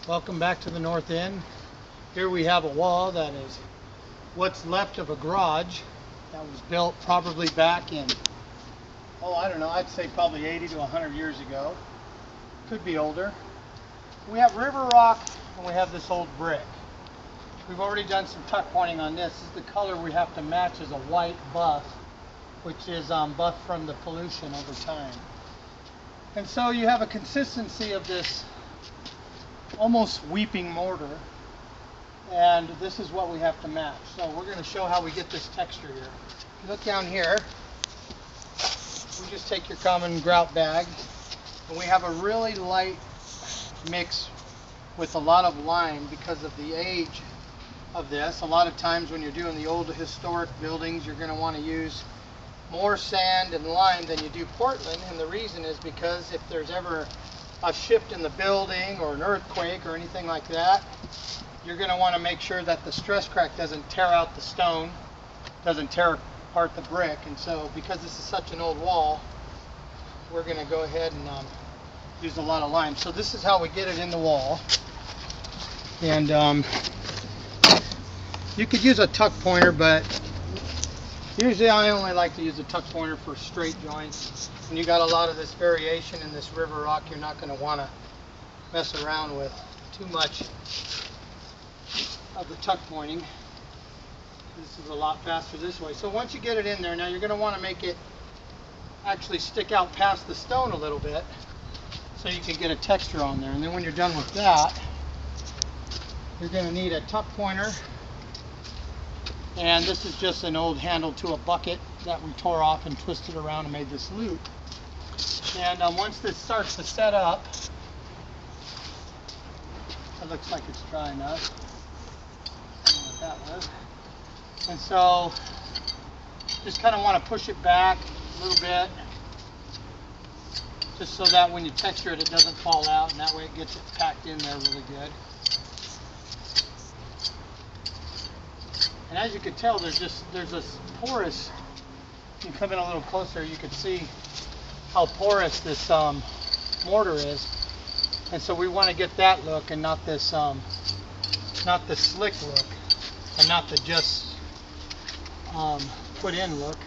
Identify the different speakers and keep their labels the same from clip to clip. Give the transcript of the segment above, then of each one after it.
Speaker 1: Welcome back to the north end. Here we have a wall that is what's left of a garage that was built probably back in, I don't know, I'd say probably 80 to 100 years ago. Could be older. We have river rock and we have this old brick. We've already done some tuck pointing on this. This is the color we have to match is a white buff, which is buff from the pollution over time. And so you have a consistency of this almost weeping mortar, and this is what we have to match. So we're going to show how we get this texture here. If you look down here, we just take your common grout bag, and we have a really light mix with a lot of lime because of the age of this. A lot of times when you're doing the old historic buildings, you're going to want to use more sand and lime than you do Portland, and the reason is because if there's ever a shift in the building or an earthquake or anything like that, you're going to want to make sure that the stress crack doesn't tear out the stone, doesn't tear apart the brick. And so because this is such an old wall, we're going to go ahead and use a lot of lime. So this is how we get it in the wall. And you could use a tuck pointer, but usually I only like to use a tuck pointer for straight joints. When you got a lot of this variation in this river rock, you're not going to want to mess around with too much of the tuck pointing. This is a lot faster this way. So once you get it in there, now you're going to want to make it actually stick out past the stone a little bit so you can get a texture on there. And then when you're done with that, you're going to need a tuck pointer. And this is just an old handle to a bucket that we tore off and twisted around and made this loop. And once this starts to set up, it looks like it's dry enough. I don't know what that was. And so just kind of want to push it back a little bit, just so that when you texture it, it doesn't fall out, and that way it gets it packed in there really good. And as you can tell, there's this porous. You come in a little closer, you can see how porous this mortar is. And so we want to get that look, and not this slick look, and not the just put in look.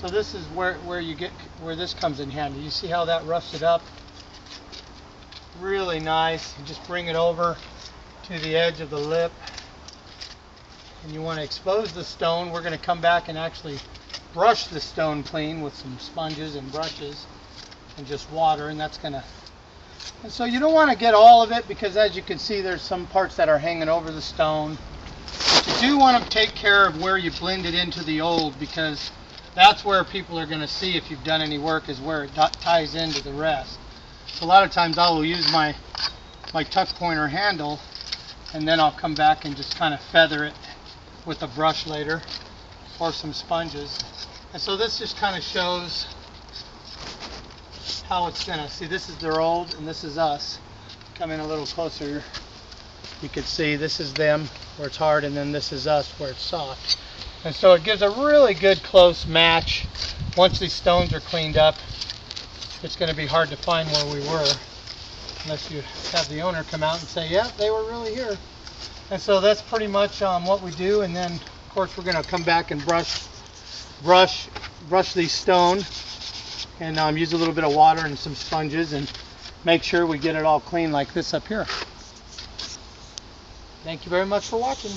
Speaker 1: So this is where this comes in handy. You see how that roughs it up? Really nice. You just bring it over to the edge of the lip. And you want to expose the stone. We're going to come back and actually brush the stone clean with some sponges and brushes and just water, and that's going to. And so you don't want to get all of it, because as you can see, there's some parts that are hanging over the stone. But you do want to take care of where you blend it into the old, because that's where people are going to see if you've done any work, is where it ties into the rest. So a lot of times I will use my tuck pointer handle, and then I'll come back and just kind of feather it with a brush later, or some sponges. And so this just kind of shows how it's gonna, see, this is their old and this is us. Come in a little closer, you can see this is them where it's hard, and then this is us where it's soft. And so it gives a really good close match. Once these stones are cleaned up, it's going to be hard to find where we were, unless you have the owner come out and say, yeah, they were really here. And so that's pretty much what we do. And then of course we're going to come back and brush these stone, and use a little bit of water and some sponges, and make sure we get it all clean like this up here. Thank you very much for watching.